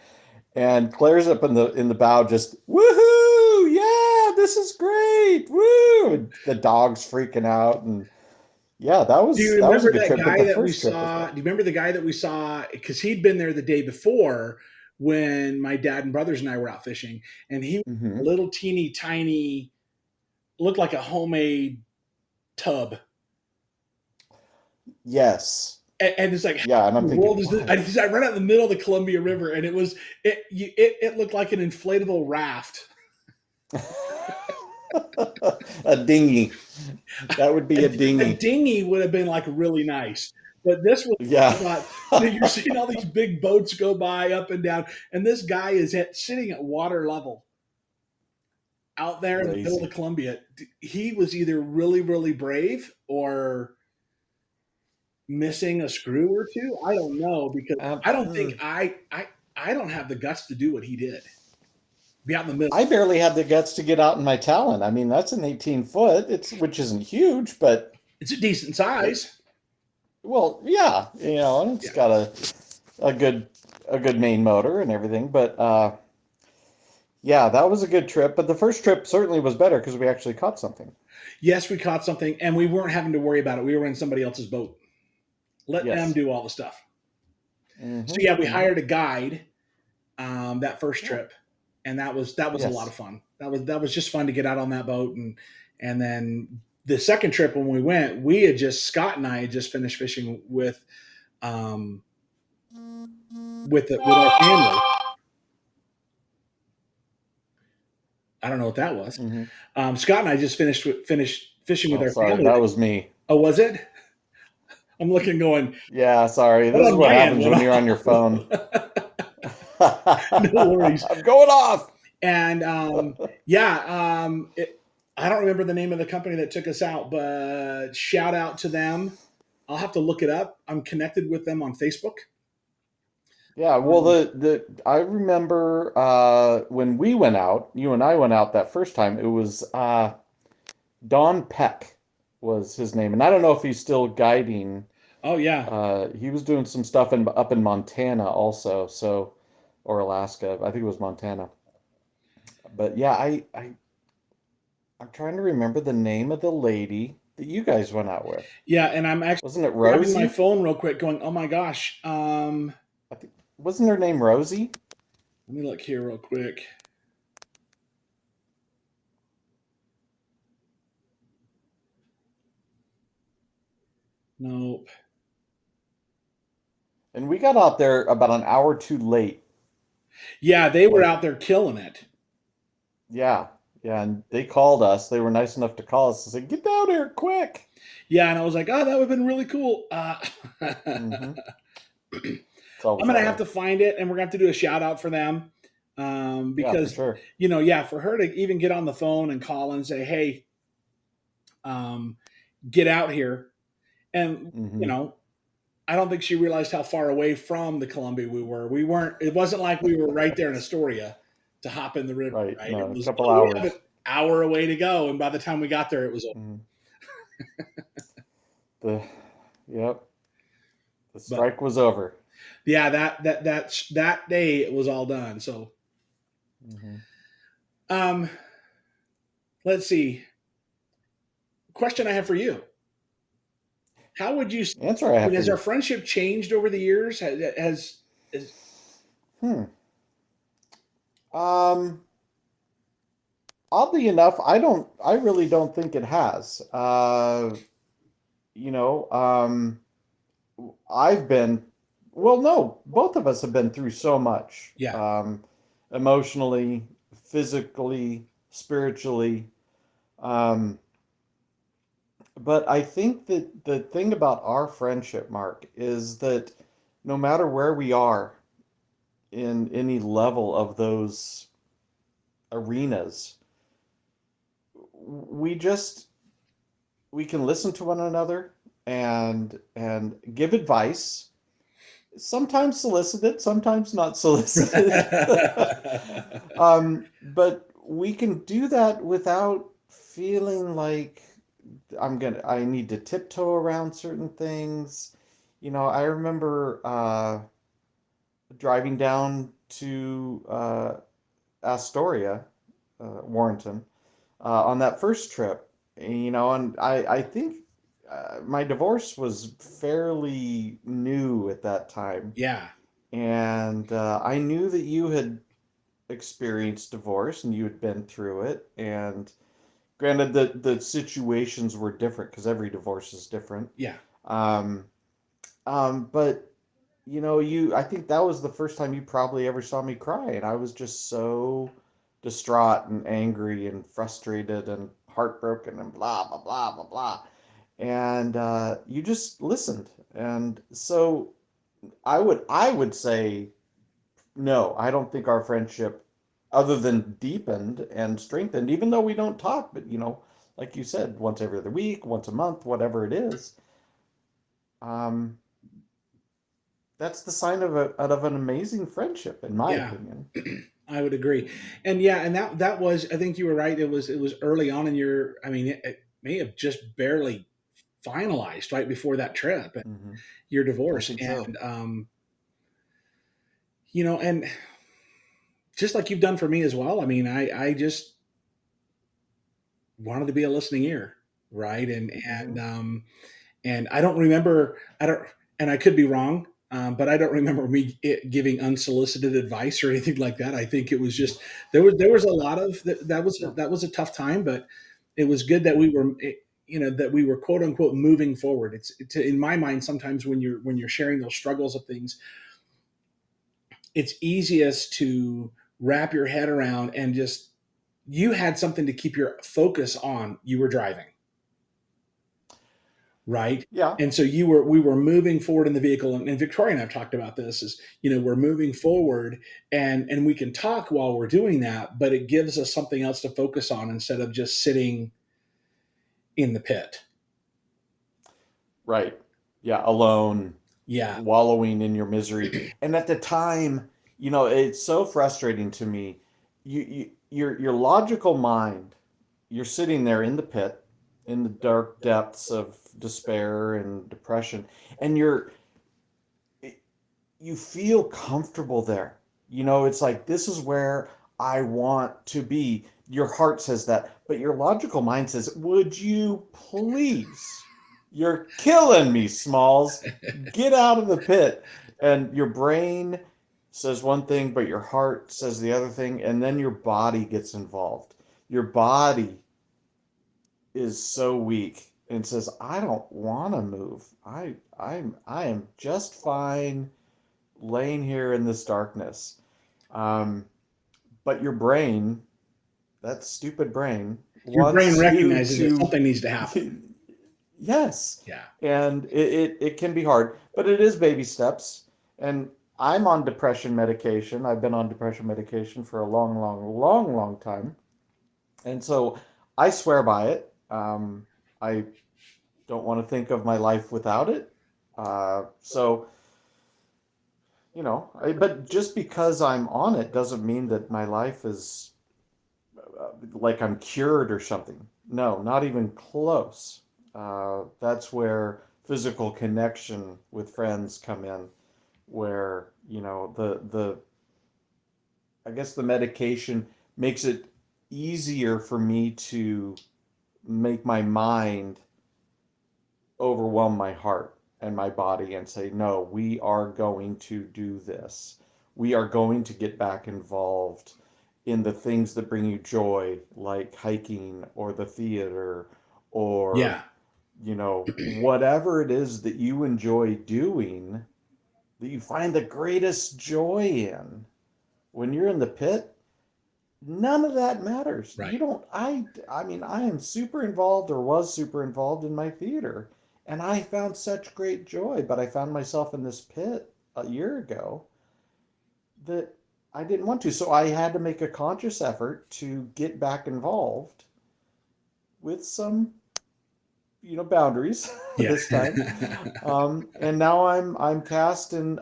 Speaker 2: And Claire's up in the bow, just woohoo! Yeah, this is great! Woo! And the dog's freaking out, and yeah, that
Speaker 1: Do you
Speaker 2: was that was a
Speaker 1: remember
Speaker 2: good
Speaker 1: that
Speaker 2: trip. But the
Speaker 1: guy that we
Speaker 2: first trip was
Speaker 1: saw?
Speaker 2: fun.
Speaker 1: Do you remember the guy that we saw? Because he'd been there the day before when my dad and brothers and I were out fishing, and he was a
Speaker 2: Hmm.
Speaker 1: little teeny tiny, looked like a homemade tub.
Speaker 2: Yes,
Speaker 1: And it's like, how
Speaker 2: yeah, and I'm
Speaker 1: in the world
Speaker 2: thinking,
Speaker 1: is this?
Speaker 2: wow,
Speaker 1: I ran out in the middle of the Columbia River, and it looked like an inflatable raft.
Speaker 2: a dinghy. That would be a
Speaker 1: A
Speaker 2: dinghy.
Speaker 1: dinghy would have been like really nice, but this was,
Speaker 2: Yeah.
Speaker 1: I thought, you're seeing all these big boats go by up and down, and this guy is sitting at water level out there in the middle of
Speaker 2: Crazy.
Speaker 1: the Columbia. He was either really, really brave or missing a screw or two. I don't know because I don't think
Speaker 2: Mm.
Speaker 1: I don't have the guts to do what he did. Be out in the middle.
Speaker 2: I barely had the guts to get out in my Talon. I mean, that's an 18 foot. Which isn't huge, but
Speaker 1: It's a decent
Speaker 2: it,
Speaker 1: size.
Speaker 2: well, yeah, and it's
Speaker 1: Yeah.
Speaker 2: got a good a good main motor and everything. But yeah, that was a good trip. But the first trip certainly was better because we actually caught something.
Speaker 1: Yes, we caught something, and we weren't having to worry about it. We were in somebody else's boat. Let them
Speaker 2: Yes.
Speaker 1: do all the stuff. So
Speaker 2: Mm-hmm.
Speaker 1: yeah, we
Speaker 2: Mm-hmm.
Speaker 1: hired a guide that first
Speaker 2: Yeah.
Speaker 1: trip, and that was a lot of
Speaker 2: Yes.
Speaker 1: fun. That was just fun to get out on that boat, and then the second trip when we went, we had just Scott and I had just finished fishing um, with our family. I don't know what that was.
Speaker 2: Mm-hmm.
Speaker 1: Scott and I just finished fishing with
Speaker 2: Oh,
Speaker 1: our
Speaker 2: sorry,
Speaker 1: family.
Speaker 2: that was me.
Speaker 1: Oh, was it? I'm looking, going,
Speaker 2: Yeah, sorry.
Speaker 1: what
Speaker 2: This is
Speaker 1: on
Speaker 2: what
Speaker 1: my end
Speaker 2: happens
Speaker 1: went
Speaker 2: when you're on your phone.
Speaker 1: off? No worries.
Speaker 2: I'm going off.
Speaker 1: And yeah, I don't remember the name of the company that took us out, but shout out to them. I'll have to look it up. I'm connected with them on Facebook.
Speaker 2: Yeah, well,
Speaker 1: Um,
Speaker 2: the I remember when we went out, you and I went out that first time. It was Don Peck was his name, and I don't know if he's still guiding.
Speaker 1: oh yeah,
Speaker 2: He was doing some stuff up in Montana also, so or Alaska. I think it was Montana. But yeah, I'm trying to remember the name of the lady that you guys went out with.
Speaker 1: yeah, and I'm actually
Speaker 2: Wasn't it
Speaker 1: grabbing my
Speaker 2: Rosie?
Speaker 1: phone real quick, going, oh my gosh.
Speaker 2: I think wasn't her name Rosie?
Speaker 1: Let me look here real quick. Nope.
Speaker 2: And we got out there about an hour too late.
Speaker 1: Yeah, they were
Speaker 2: Like,
Speaker 1: out there killing it.
Speaker 2: yeah, yeah, and they called us. They were nice enough to call us and say, "Get down here quick."
Speaker 1: Yeah, and I was like, oh, that would have been really cool.
Speaker 2: Hmm.
Speaker 1: I'm
Speaker 2: It's always
Speaker 1: gonna
Speaker 2: that
Speaker 1: have
Speaker 2: way.
Speaker 1: to find it, and we're gonna have to do a shout out for them
Speaker 2: Yeah, for
Speaker 1: because
Speaker 2: sure.
Speaker 1: yeah, for her to even get on the phone and call and say, "Hey, um, get out here," and
Speaker 2: Hmm.
Speaker 1: I don't think she realized how far away from the Columbia we were. We weren't. It wasn't like we were right there in Astoria to hop in the river.
Speaker 2: Right.
Speaker 1: Right? It
Speaker 2: No, a
Speaker 1: was,
Speaker 2: couple
Speaker 1: oh, we have an
Speaker 2: hours.
Speaker 1: hour away to go, and by the time we got there, it was over.
Speaker 2: Hmm. The Yep, the
Speaker 1: But
Speaker 2: strike was over.
Speaker 1: yeah, that day it was all done. So
Speaker 2: Hmm.
Speaker 1: um, let's see. Question I have for you: how would you?
Speaker 2: Answer I have for
Speaker 1: Has our
Speaker 2: you.
Speaker 1: friendship changed over the years? Has
Speaker 2: Hmm. Um. Oddly enough, I really don't think it has. You know, I've been, well, no, both of us have been through so much,
Speaker 1: yeah,
Speaker 2: emotionally, physically, spiritually. Um, But I think that the thing about our friendship, Mark, is that no matter where we are in any level of those arenas, we just we can listen to one another and give advice, sometimes solicited, sometimes not solicited. But we can do that without feeling like I need to tiptoe around certain things. I remember driving down to Astoria, Warrenton, on that first trip. And I think my divorce was fairly new at that time.
Speaker 1: Yeah,
Speaker 2: And I knew that you had experienced divorce and you had been through it. And granted, the situations were different because every divorce is different.
Speaker 1: yeah,
Speaker 2: Um, but I think that was the first time you probably ever saw me cry, and I was just so distraught and angry and frustrated and heartbroken and blah blah blah blah blah. And you just listened, and so I would say no. I don't think our friendship, other than deepened and strengthened, even though we don't talk, but like you said, once every other week, once a month, whatever it is. Um, that's the sign of an amazing friendship, in my
Speaker 1: yeah.
Speaker 2: opinion.
Speaker 1: I would agree, and yeah, and that was. I think you were right. It was early on in your. I mean, it may have just barely finalized right before that trip,
Speaker 2: Hmm.
Speaker 1: your
Speaker 2: I
Speaker 1: divorce,
Speaker 2: think so.
Speaker 1: and and just like you've done for me as well. I mean, I just wanted to be a listening ear, right?
Speaker 2: Hmm.
Speaker 1: And I don't remember. I don't, and I could be wrong. But I don't remember me giving unsolicited advice or anything like that. I think it was just there was a lot of
Speaker 2: No.
Speaker 1: that was a tough time, but it was good that we were that we were quote unquote moving forward. In my mind sometimes when you're sharing those struggles of things, it's easiest to wrap your head around and just you had something to keep your focus on. You were driving, right?
Speaker 2: Yeah.
Speaker 1: And so we were moving forward in the vehicle, and Victoria and I've talked about this is, we're moving forward, and we can talk while we're doing that, but it gives us something else to focus on instead of just sitting in the pit.
Speaker 2: Right. Yeah. Alone,
Speaker 1: Yeah,
Speaker 2: wallowing in your misery. And at the time, it's so frustrating to me. Your logical mind, you're sitting there in the pit, in the dark depths of despair and depression, and you feel comfortable there. It's like, this is where I want to be. Your heart says that, but your logical mind says, would you please? You're killing me, Smalls. Get out of the pit. And your brain says one thing, but your heart says the other thing, and then your body gets involved. Your body is so weak and says, I don't want to move. I am just fine laying here in this darkness. Um, but your brain, that stupid brain,
Speaker 1: your brain
Speaker 2: wants you
Speaker 1: recognizes that
Speaker 2: to,
Speaker 1: something needs to happen.
Speaker 2: yes.
Speaker 1: Yeah,
Speaker 2: And it can be hard, but it is baby steps. And I'm on depression medication. I've been on depression medication for a long, long, long, long time. And so I swear by it. I don't want to think of my life without it. So but just because I'm on it doesn't mean that my life is like I'm cured or something. No, not even close. That's where physical connection with friends come in, where the I guess the medication makes it easier for me to make my mind overwhelm my heart and my body and say, no, we are going to do this. We are going to get back involved in the things that bring you joy, like hiking or the theater or,
Speaker 1: yeah,
Speaker 2: whatever it is that you enjoy doing, that you find the greatest joy in. When you're in the pit, none of that matters.
Speaker 1: Right.
Speaker 2: You don't, I mean, I am super involved or was super involved in my theater, and I found such great joy, but I found myself in this pit a year ago that I didn't want to. So I had to make a conscious effort to get back involved with some, boundaries
Speaker 1: Yeah.
Speaker 2: this time. And now I'm cast in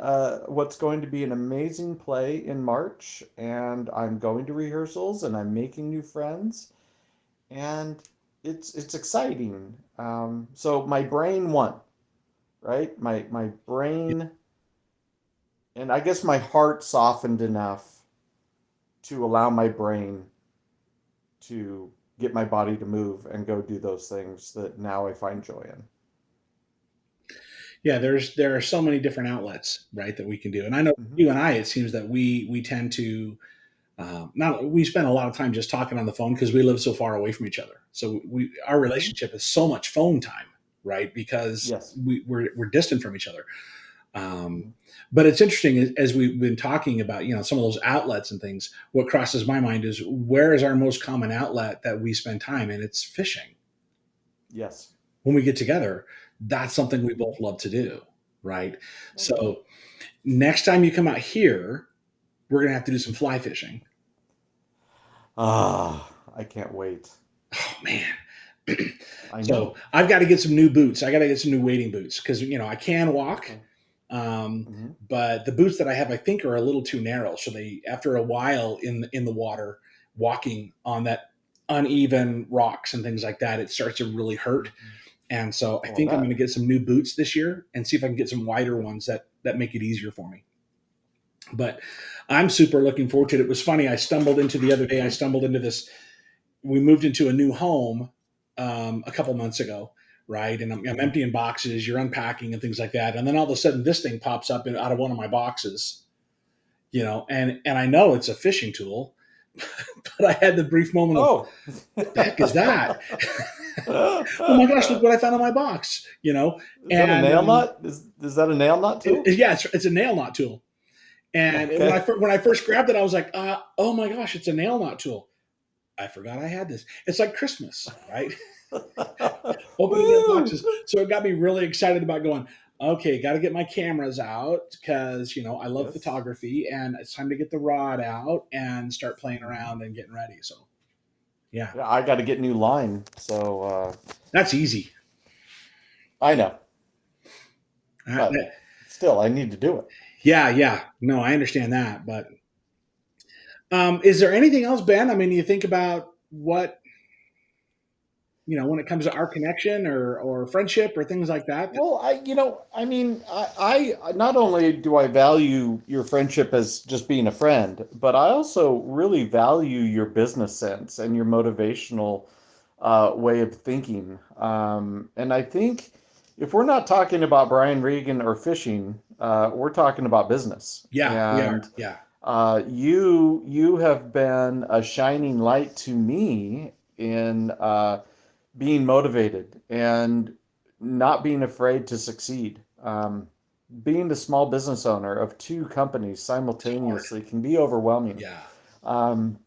Speaker 2: what's going to be an amazing play in March, and I'm going to rehearsals and I'm making new friends, and it's exciting. So my brain won, right? My brain, and I guess my heart softened enough to allow my brain to get my body to move and go do those things that now I find joy in.
Speaker 1: Yeah, there are so many different outlets, right, that we can do. And I know
Speaker 2: Hmm.
Speaker 1: you and I, it seems that we tend to not we spend a lot of time just talking on the phone because we live so far away from each other. So our
Speaker 2: Hmm.
Speaker 1: relationship is so much phone time, right? Because
Speaker 2: Yes.
Speaker 1: we're distant from each other. Um,
Speaker 2: Mhm.
Speaker 1: but it's interesting as we've been talking about, some of those outlets and things. What crosses my mind is where is our most common outlet that we spend time in? It's fishing.
Speaker 2: Yes.
Speaker 1: When we get together, that's something we
Speaker 2: Hmm.
Speaker 1: both love to do, right?
Speaker 2: Oh yeah.
Speaker 1: So next time you come out here, we're gonna have to do some fly fishing.
Speaker 2: Ah, I can't wait.
Speaker 1: Oh man.
Speaker 2: I
Speaker 1: So
Speaker 2: know.
Speaker 1: I've got to get some new boots. I got to get some new wading boots because I can walk,
Speaker 2: Okay.
Speaker 1: um,
Speaker 2: Hmm.
Speaker 1: but the boots that I have I think are a little too narrow. So they after a while in the water, walking on that uneven rocks and things like that, it starts to really hurt.
Speaker 2: Hmm.
Speaker 1: And so I
Speaker 2: Oh, I
Speaker 1: think I'm going to
Speaker 2: bet.
Speaker 1: get some new boots this year and see if I can get some wider ones that make it easier for me. But I'm super looking forward to it. It was funny. I stumbled into the other day. I stumbled into this. We moved into a new home a couple months ago, right? And I'm
Speaker 2: Hmm.
Speaker 1: emptying boxes. You're unpacking and things like that. And then all of a sudden, this thing pops up out of one of my boxes, and I know it's a fishing tool, but I had the brief moment of
Speaker 2: Oh.
Speaker 1: what the heck is that? Oh my gosh, look
Speaker 2: Is
Speaker 1: what I found in my box,
Speaker 2: that a
Speaker 1: and
Speaker 2: nail nut? Is that a nail nut tool?
Speaker 1: yeah, it's a nail knot tool. And when
Speaker 2: Okay.
Speaker 1: when I first grabbed it, I was like, oh my gosh, it's a nail knot tool. I forgot I had this. It's like Christmas, right? Opening up
Speaker 2: Woo!
Speaker 1: boxes. So it got me really excited about going, okay, got to get my cameras out because, I love
Speaker 2: Yes.
Speaker 1: photography and it's time to get the rod out and start playing
Speaker 2: Hmm.
Speaker 1: around and getting ready. So, yeah,
Speaker 2: Yeah, I got to get new line. So
Speaker 1: that's easy.
Speaker 2: I know,
Speaker 1: Uh,
Speaker 2: but
Speaker 1: that-
Speaker 2: still, I need to do it.
Speaker 1: yeah, yeah. No, I understand that. But is there anything else, Ben? I mean, you think about what, when it comes to our connection or friendship or things like that.
Speaker 2: Well, I mean, I not only do I value your friendship as just being a friend, but I also really value your business sense and your motivational way of thinking. And I think if we're not talking about Brian Regan or fishing, we're talking about business.
Speaker 1: Yeah, we are.
Speaker 2: And
Speaker 1: Yeah.
Speaker 2: you have been a shining light to me in being motivated and not being afraid to succeed. Being the small business owner of two companies
Speaker 1: It's hard.
Speaker 2: simultaneously can be overwhelming.
Speaker 1: Yeah.
Speaker 2: Um,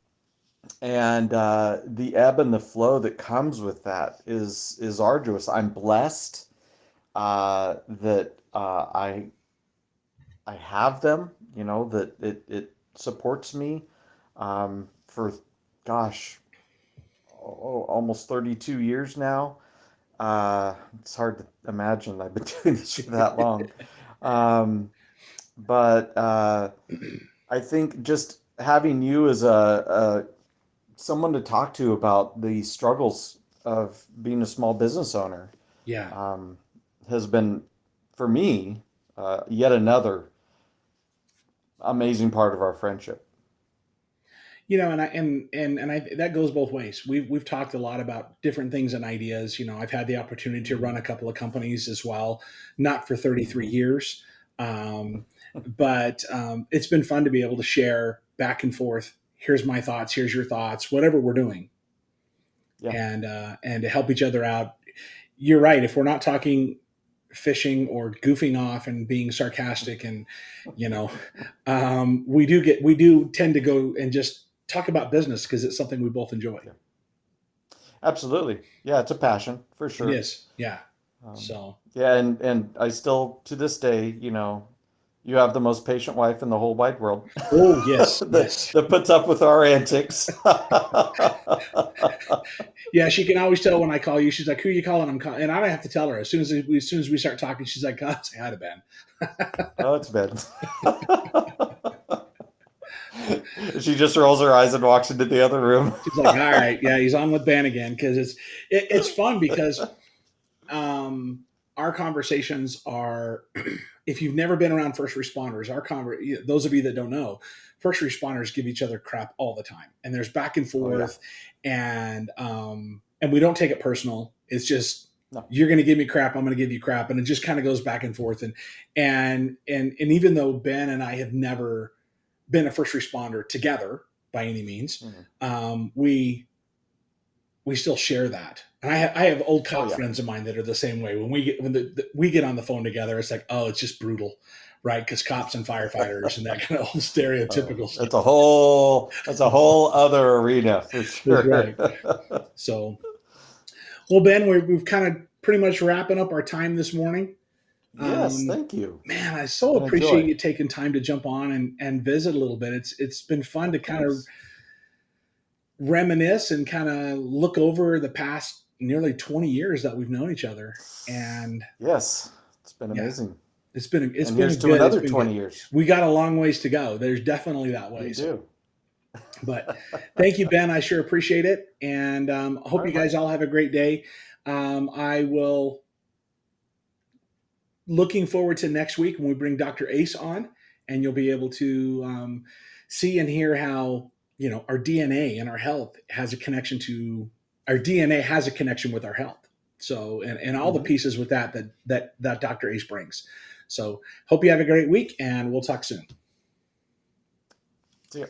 Speaker 2: and the ebb and the flow that comes with that is arduous. I'm blessed that I have them. That it supports me for gosh, almost 32 years now. It's hard to imagine I've been doing this for that long. Um, but I think just having you as a someone to talk to about the struggles of being a small business owner
Speaker 1: Yeah.
Speaker 2: um, has been, for me, yet another amazing part of our friendship.
Speaker 1: And I that goes both ways. We've talked a lot about different things and ideas. I've had the opportunity to
Speaker 2: Hmm.
Speaker 1: run a couple of companies as well, not for 33
Speaker 2: Hmm.
Speaker 1: years, but it's been fun to be able to share back and forth. Here's my thoughts. Here's your thoughts. Whatever we're doing,
Speaker 2: Yeah.
Speaker 1: and to help each other out. You're right. If we're not talking fishing or goofing off and being sarcastic and you know we do tend to go and just talk about business because it's something we both enjoy.
Speaker 2: Yeah. Absolutely. Yeah, it's a passion for
Speaker 1: It
Speaker 2: sure.
Speaker 1: is. Yeah.
Speaker 2: Um,
Speaker 1: So,
Speaker 2: yeah, and I still to this day, you have the most patient wife in the whole wide world
Speaker 1: oh, yes,
Speaker 2: that
Speaker 1: yes.
Speaker 2: that puts up with our antics.
Speaker 1: Yeah, she can always tell when I call you. She's like, "Who are you calling?" And I don't have to tell her. As soon as we start talking, she's like, "God, say hi to Ben."
Speaker 2: Oh, it's bad. She just rolls her eyes and walks into the other room.
Speaker 1: She's like, "All right, yeah, he's on with Ben again." Because it's fun because um, our conversations are. If you've never been around first responders, those of you that don't know, first responders give each other crap all the time, and there's back and
Speaker 2: Oh yeah.
Speaker 1: forth, and we don't take it personal. It's just
Speaker 2: No.
Speaker 1: you're going to give me crap, I'm going to give you crap, and it just kind of goes back and forth. And even though Ben and I have never been a first responder together by any means,
Speaker 2: Mhm.
Speaker 1: we still share that. And I have old
Speaker 2: Oh
Speaker 1: cop
Speaker 2: yeah.
Speaker 1: friends of mine that are the same way. When we get on the phone together, it's like, oh, it's just brutal, right? Because cops and firefighters and that kind of old
Speaker 2: Oh,
Speaker 1: stereotypical stuff.
Speaker 2: that's a whole other arena for
Speaker 1: That's
Speaker 2: sure.
Speaker 1: right. So, well, Ben, we've kind of pretty much wrapping up our time this morning.
Speaker 2: Yes,
Speaker 1: Um,
Speaker 2: thank you.
Speaker 1: Man, I
Speaker 2: It's
Speaker 1: so
Speaker 2: been a
Speaker 1: appreciate
Speaker 2: joy.
Speaker 1: you taking time to jump on and visit a little bit. It's been fun to
Speaker 2: Of
Speaker 1: kind of
Speaker 2: course.
Speaker 1: reminisce and kind of look over the past nearly 20 years that we've known each other. And
Speaker 2: Yes, it's been
Speaker 1: yeah,
Speaker 2: amazing.
Speaker 1: it's
Speaker 2: And here's
Speaker 1: been
Speaker 2: to
Speaker 1: good. It's
Speaker 2: another
Speaker 1: been good.
Speaker 2: 20 years.
Speaker 1: We got a long ways to go. There's definitely that
Speaker 2: We
Speaker 1: way. So,
Speaker 2: do.
Speaker 1: but thank you, Ben. I sure appreciate it. And I
Speaker 2: All
Speaker 1: hope
Speaker 2: right,
Speaker 1: you
Speaker 2: Mark.
Speaker 1: guys all have a great day. I will looking forward to next week when we bring Dr. Ace on, and you'll be able to see and hear how our DNA and our health has a connection to our DNA has a connection with our health. So and all the
Speaker 2: Hmm.
Speaker 1: pieces with that Dr. Ace brings. So hope you have a great week, and we'll talk soon.
Speaker 2: See ya.